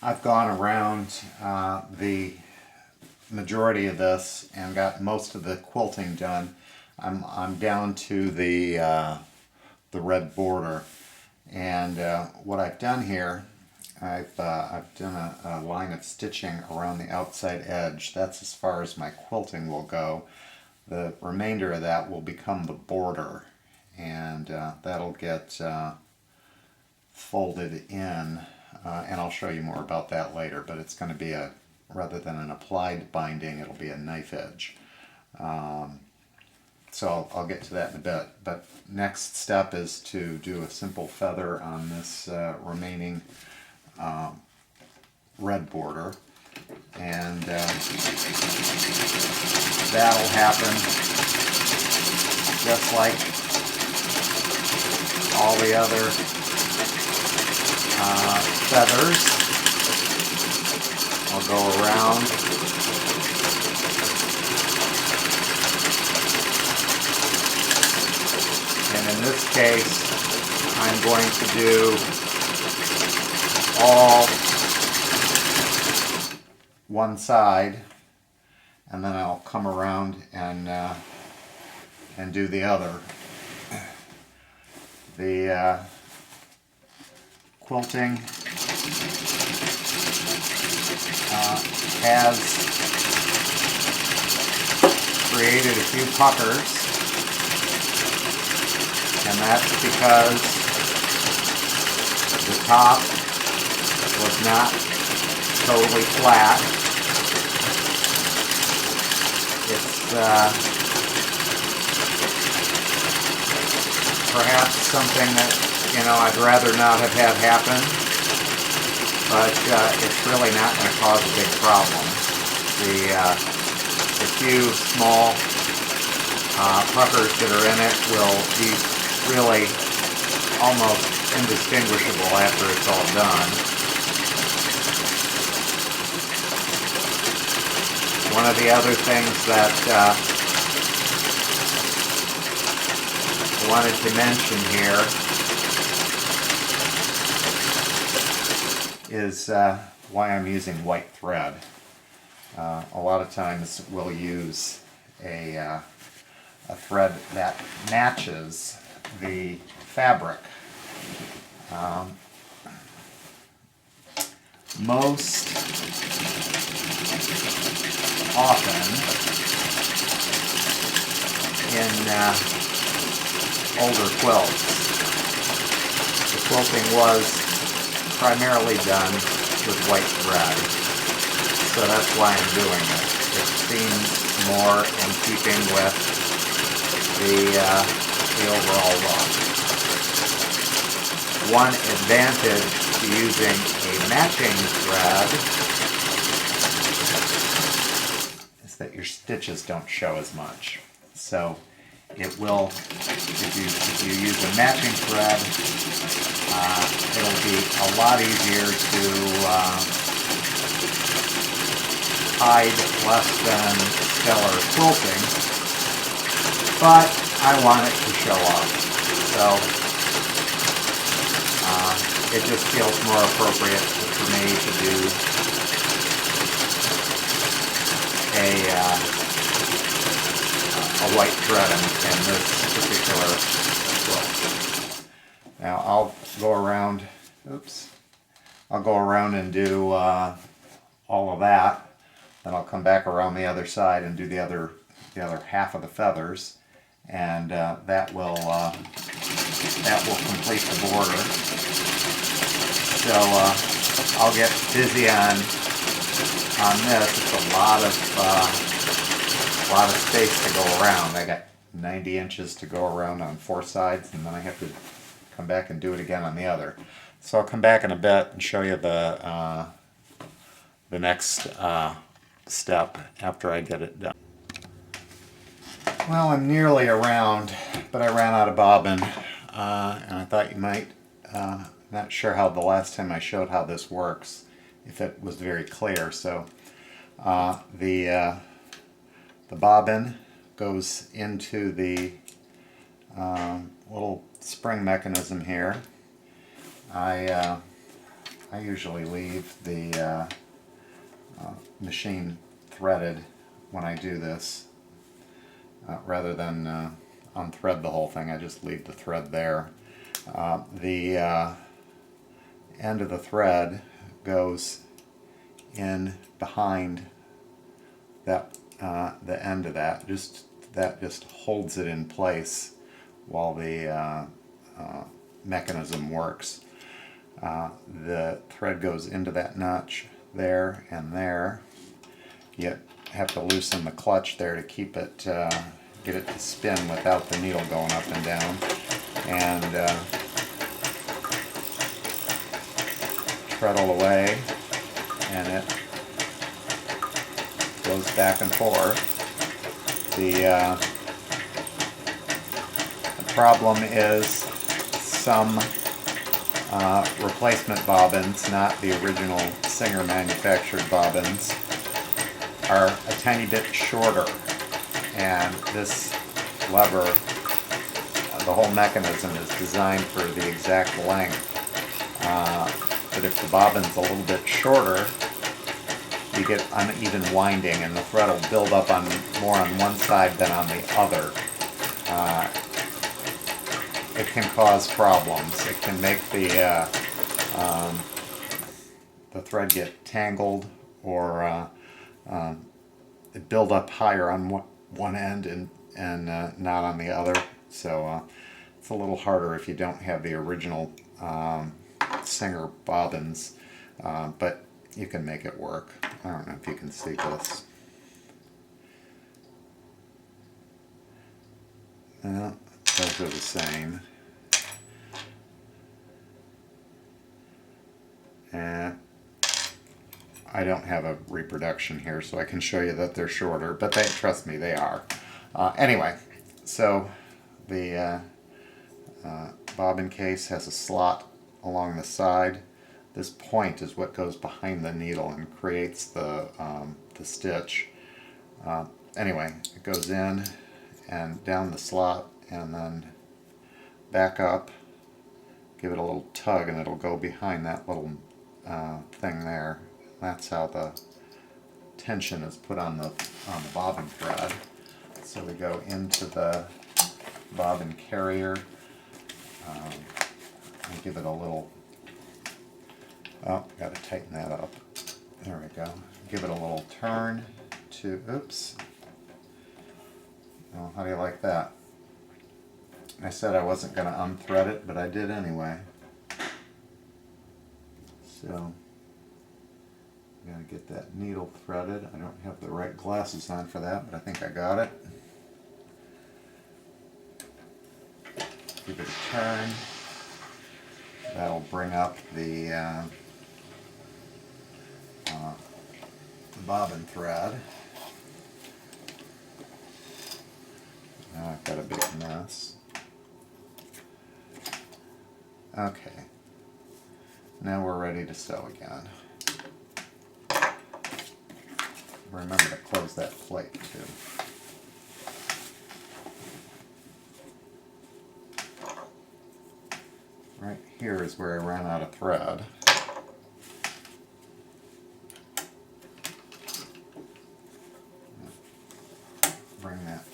I've gone around the majority of this and got most of the quilting done. I'm down to the red border, and what I've done here, I've done a line of stitching around the outside edge. That's as far as my quilting will go. The remainder of that will become the border, and that'll get folded in, and I'll show you more about that later, but it's going to be a, rather than an applied binding, it'll be a knife edge. So I'll get to that in a bit. But next step is to do a simple feather on this remaining red border, and that'll happen just like all the other feathers. I'll go around and in this case I'm going to do all one side, and then I'll come around and do the other. The quilting has created a few puckers, and that's because the top was not totally flat. It's perhaps something that, you know, I'd rather not have had happen, but it's really not going to cause a big problem. The few small puckers that are in it will be really almost indistinguishable after it's all done. One of the other things that I wanted to mention here is why I'm using white thread. A lot of times we'll use a thread that matches the fabric. Most often in older quilts, the quilting was primarily done with white thread, so that's why I'm doing it. It seems more in keeping with the overall look. One advantage to using a matching thread is that your stitches don't show as much. So it will, if you use a matching thread, it'll be a lot easier to hide less than stellar quilting, but I want it to show up. So it just feels more appropriate for me to do a white thread in this particular quilt. Now I'll go around, I'll go around and do all of that. Then I'll come back around the other side and do the other half of the feathers, and that will complete the border. So I'll get busy on this. It's a lot of space to go around. I got 90 inches to go around on 4 sides, and then I have to come back and do it again on the other. So I'll come back in a bit and show you the next step after I get it done. Well, I'm nearly around, but I ran out of bobbin, and I thought you might, not sure how the last time I showed how this works, if it was very clear. So the bobbin goes into the little spring mechanism here. I I usually leave the machine threaded when I do this. Rather than unthread the whole thing, I just leave the thread there. The end of the thread goes in behind that the end of that. That just holds it in place while the mechanism works. The thread goes into that notch there and there. You have to loosen the clutch there to keep it, get it to spin without the needle going up and down. And treadle away, and it goes back and forth. The problem is some replacement bobbins, not the original Singer manufactured bobbins, are a tiny bit shorter, and this lever, the whole mechanism is designed for the exact length. But if the bobbin's a little bit shorter, you get uneven winding, and the thread will build up more on one side than on the other. It can cause problems. It can make the thread get tangled, or it build up higher on one end and not on the other. So it's a little harder if you don't have the original Singer bobbins, but you can make it work. I don't know if you can see this. Those are the same. And I don't have a reproduction here, so I can show you that they're shorter, but trust me, they are. Anyway, so the bobbin case has a slot along the side. This point is what goes behind the needle and creates the stitch. Anyway, it goes in and down the slot, and then back up, give it a little tug, and it'll go behind that little thing there. That's how the tension is put on the bobbin thread. So we go into the bobbin carrier, and give it a little, got to tighten that up. There we go. Give it a little turn to, oops. Well, how do you like that? I said I wasn't going to unthread it, but I did anyway. So, got to get that needle threaded. I don't have the right glasses on for that, but I think I got it. Give it a turn. That'll bring up the bobbin thread. Now I've got a big mess. Okay, now we're ready to sew again. Remember to close that plate too. Right here is where I ran out of thread. Bring that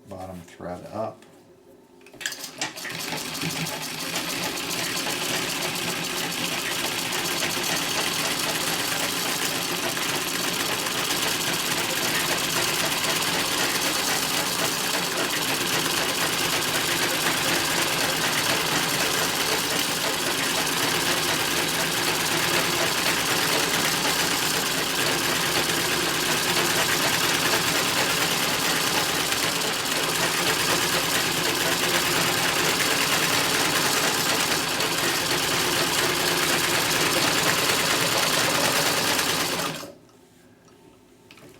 bottom thread up.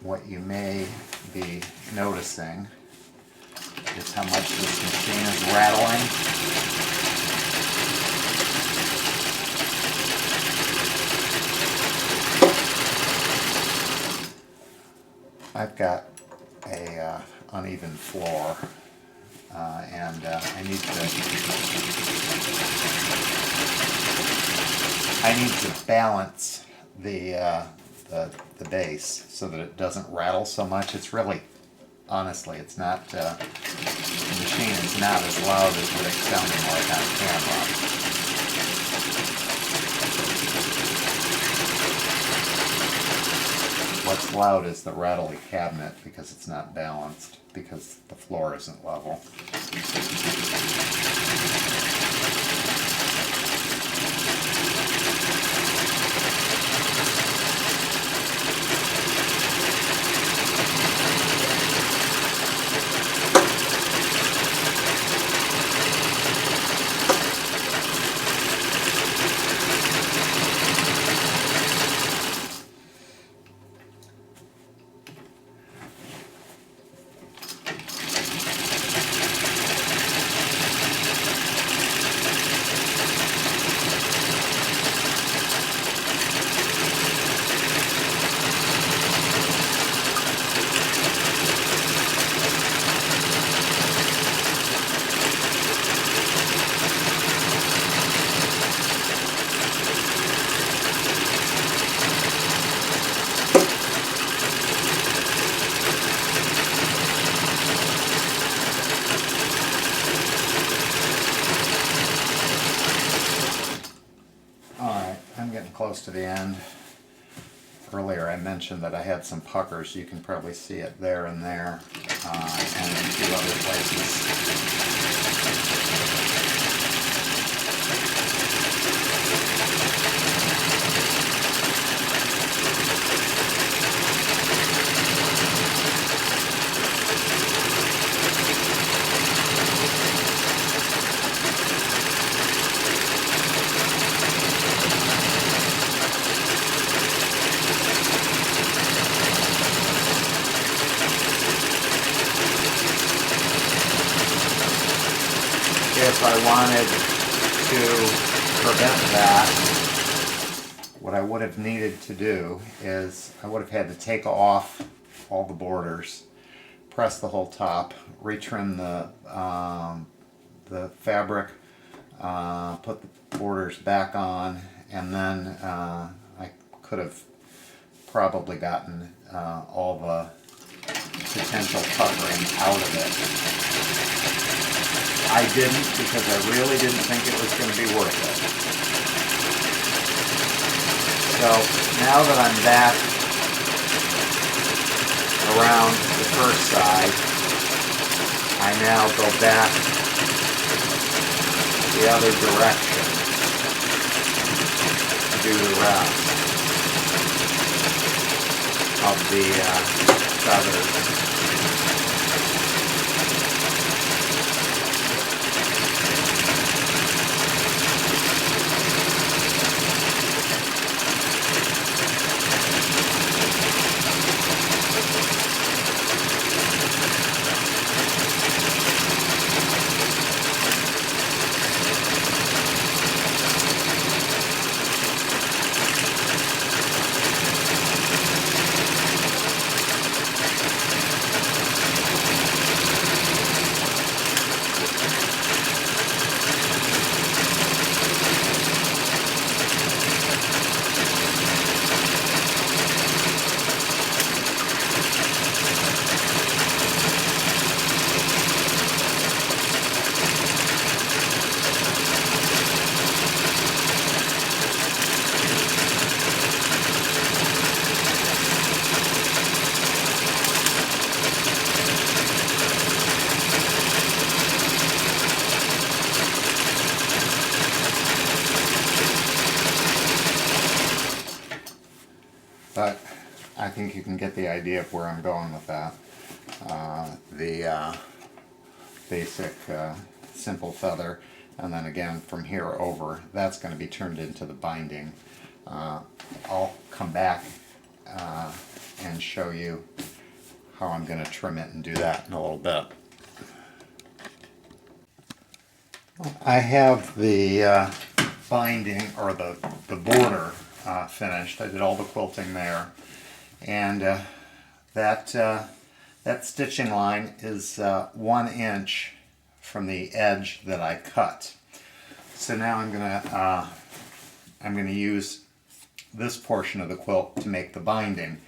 What you may be noticing is how much this machine is rattling. I've got a uneven floor, and I need to I need to balance the base so that it doesn't rattle so much. It's really, honestly, it's not, the machine is not as loud as what it's sounding like on camera. What's loud is the rattly cabinet because it's not balanced, because the floor isn't level. Close to the end. Earlier I mentioned that I had some puckers. You can probably see it there and there, and in a few other places. If I wanted to prevent that, what I would have needed to do is I would have had to take off all the borders, press the whole top, retrim the fabric, put the borders back on, and then I could have probably gotten all the potential covering out of it. I didn't, because I really didn't think it was going to be worth it. So now that I'm back around the first side, I now go back the other direction to do the rest of the feathers. But I think you can get the idea of where I'm going with that. The basic simple feather, and then again from here over, that's going to be turned into the binding. I'll come back and show you how I'm going to trim it and do that in a little bit. I have the binding, or the border finished. I did all the quilting there, and that stitching line is 1 inch from the edge that I cut. So now I'm I'm going to use this portion of the quilt to make the binding.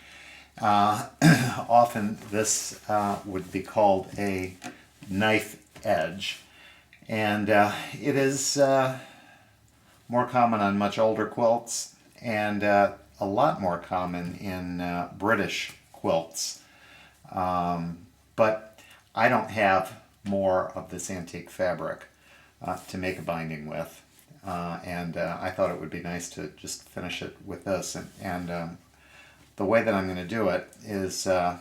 Often this would be called a knife edge, and it is more common on much older quilts, and a lot more common in British quilts. But I don't have more of this antique fabric to make a binding with, and I thought it would be nice to just finish it with this. And the way that I'm going to do it is, the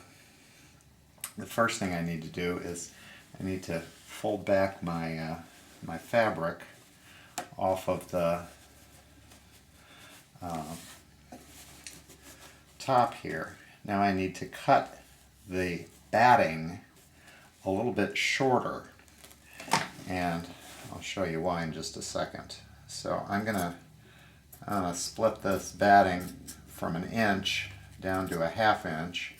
first thing I need to do is I need to fold back my my fabric off of the top here. Now I need to cut the batting a little bit shorter, and I'll show you why in just a second. So I'm going to split this batting from 1 inch down to 1/2 inch,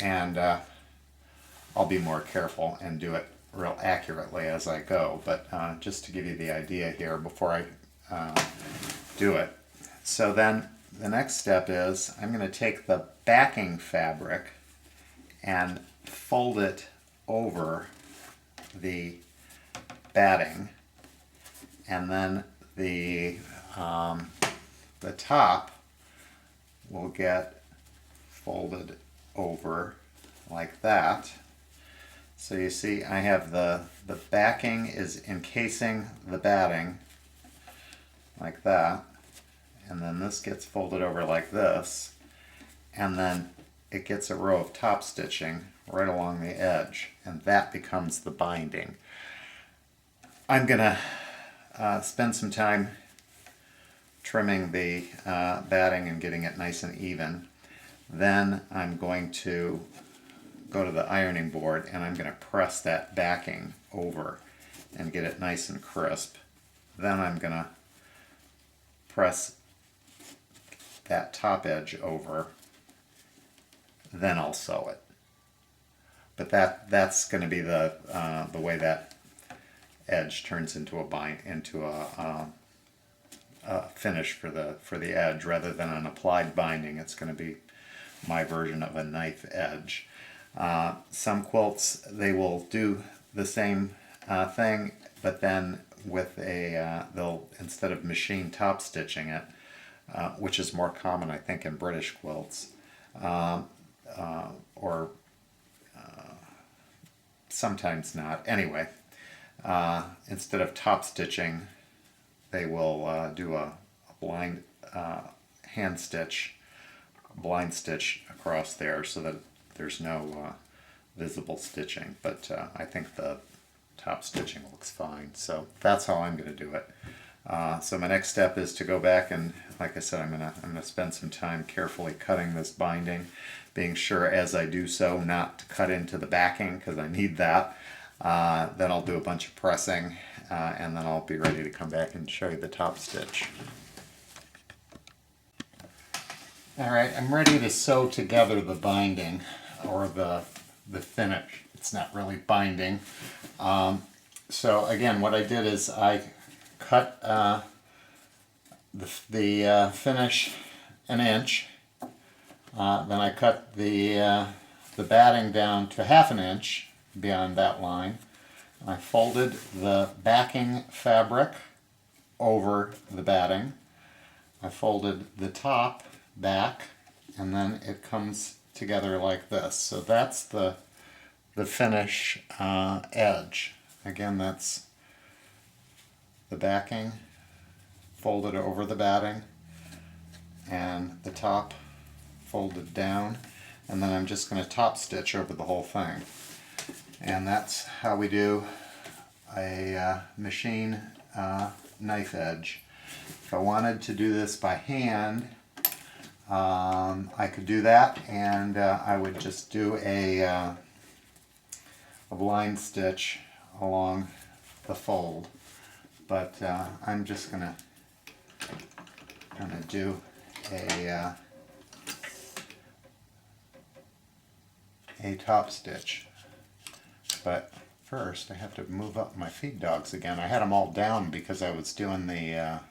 and I'll be more careful and do it real accurately as I go, but just to give you the idea here before I do it. So then the next step is I'm going to take the backing fabric and fold it over the batting, and then the top will get folded over like that. So you see I have the backing is encasing the batting like that, and then this gets folded over like this, and then it gets a row of top stitching right along the edge, and that becomes the binding. I'm gonna spend some time trimming the batting and getting it nice and even. Then I'm going to go to the ironing board and I'm going to press that backing over and get it nice and crisp. Then I'm going to press that top edge over, then I'll sew it. But that's going to be the way that edge turns into a finish for the edge, rather than an applied binding. It's going to be my version of a knife edge. Some quilts, they will do the same thing, but then with they'll, instead of machine top stitching it, which is more common I think in British quilts, or sometimes not. Anyway, instead of top stitching, they will do a blind hand stitch, blind stitch across there, so that there's no visible stitching. But I think the top stitching looks fine, so that's how I'm going to do it. So my next step is to go back and, like I said, I'm gonna spend some time carefully cutting this binding, being sure as I do so not to cut into the backing, because I need that. Then I'll do a bunch of pressing, and then I'll be ready to come back and show you the top stitch. Alright, I'm ready to sew together the binding, or the finish. It's not really binding. So again, what I did is I cut the finish 1 inch. Then I cut the batting down to 1/2 inch beyond that line. I folded the backing fabric over the batting. I folded the top back, and then it comes together like this. So that's the finish edge. Again, that's the backing folded over the batting, and the top folded down, and then I'm just going to top stitch over the whole thing. And that's how we do a machine knife edge. If I wanted to do this by hand, I could do that, and I would just do a blind stitch along the fold. But I'm just gonna do a top stitch. But first I have to move up my feed dogs again. I had them all down because I was doing the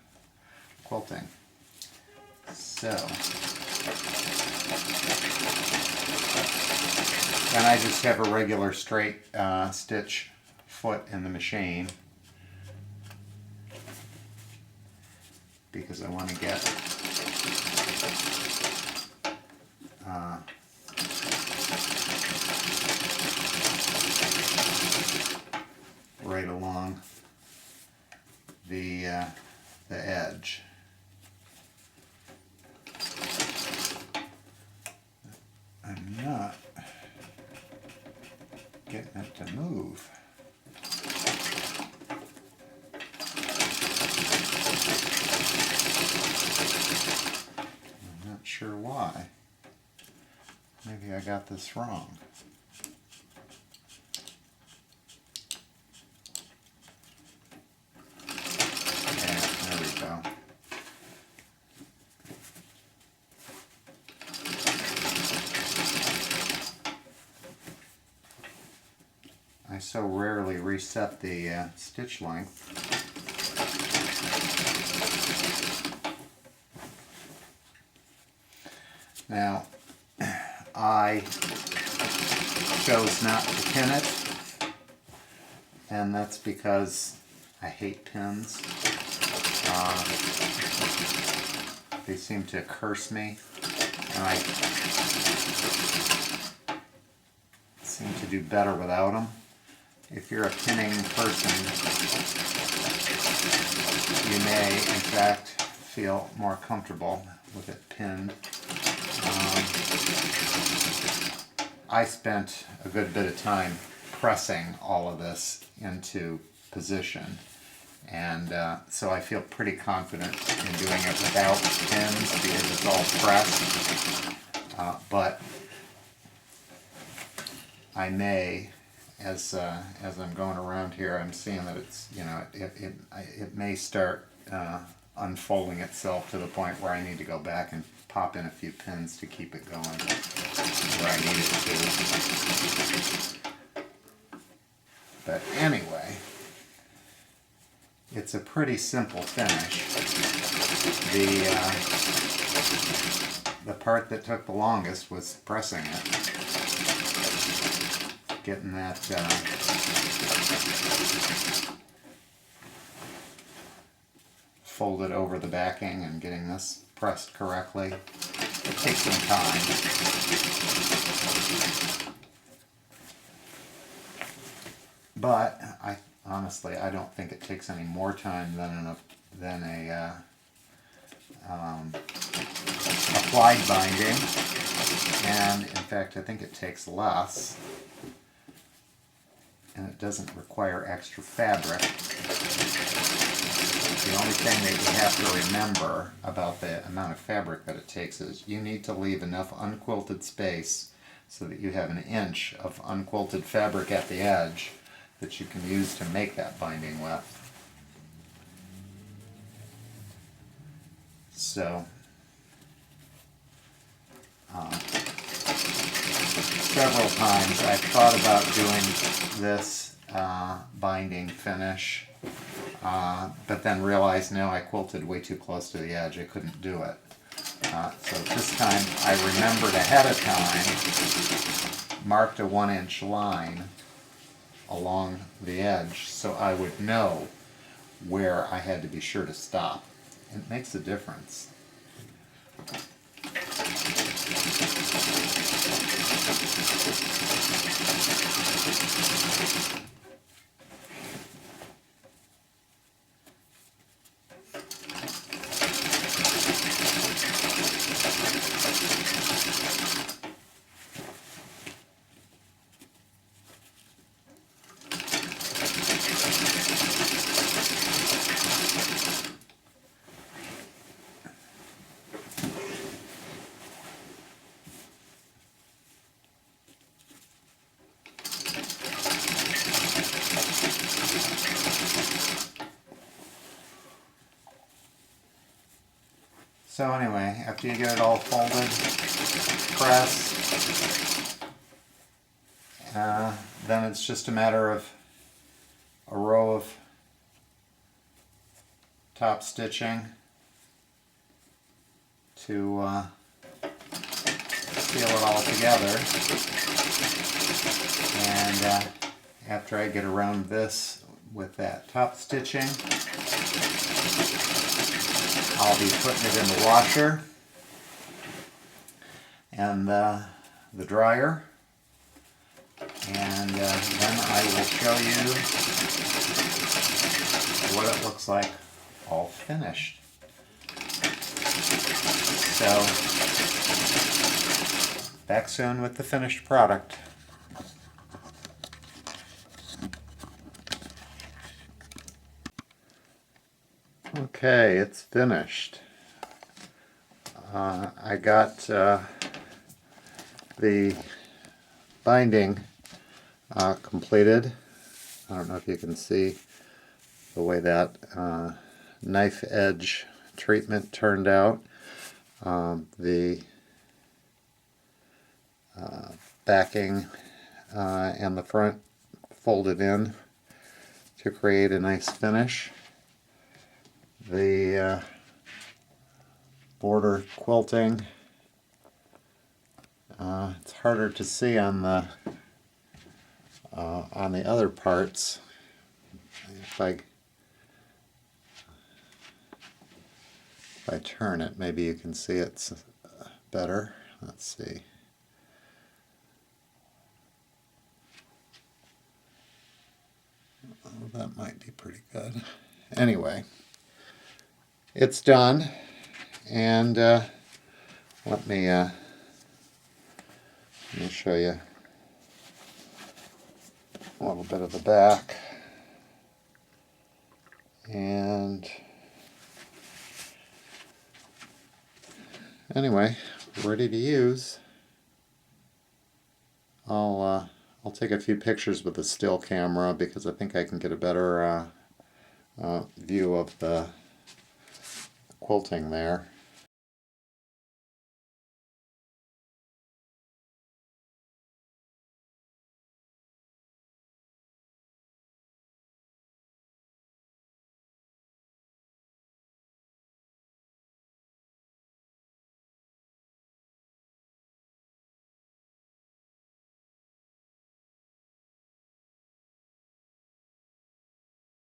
quilting. So, and I just have a regular straight stitch foot in the machine because I want to get right along the edge. I'm not getting it to move. I'm not sure why. Maybe I got this wrong. Yeah, there we go. I so rarely reset the stitch length. Now, I chose not to pin it, and that's because I hate pins. They seem to curse me, and I seem to do better without them. If you're a pinning person, you may, in fact, feel more comfortable with it pinned. I spent a good bit of time pressing all of this into position, and so I feel pretty confident in doing it without pins because it's all pressed. But I may, as I'm going around here, I'm seeing that it's, you know, it may start unfolding itself to the point where I need to go back and pop in a few pins to keep it going where I need it to. But anyway, it's a pretty simple finish. The part that took the longest was pressing it, getting that folded over the backing and getting this pressed correctly. It takes some time. But honestly, I don't think it takes any more time than a applied binding, and in fact I think it takes less, and it doesn't require extra fabric. The only thing that you have to remember about the amount of fabric that it takes is you need to leave enough unquilted space so that you have an inch of unquilted fabric at the edge that you can use to make that binding with. So, several times I've thought about doing this binding finish, but then realized, no, I quilted way too close to the edge. I couldn't do it. So this time I remembered ahead of time, marked a 1-inch line along the edge so I would know where I had to be sure to stop. It makes a difference. So anyway, after you get it all folded, pressed, then it's just a matter of a row of top stitching to seal it all together. And after I get around this with that top stitching, I'll be putting it in the washer and the dryer, and then I will show you what it looks like all finished. So, back soon with the finished product. Okay, it's finished. I got the binding completed. I don't know if you can see the way that knife edge treatment turned out. The backing and the front folded in to create a nice finish. The border quilting, it's harder to see on the other parts. If I turn it, maybe you can see it's better. Let's see. Oh, that might be pretty good. Anyway, it's done, and let me show you a little bit of the back. And anyway, ready to use. I'll take a few pictures with the still camera because I think I can get a better view of the quilting there.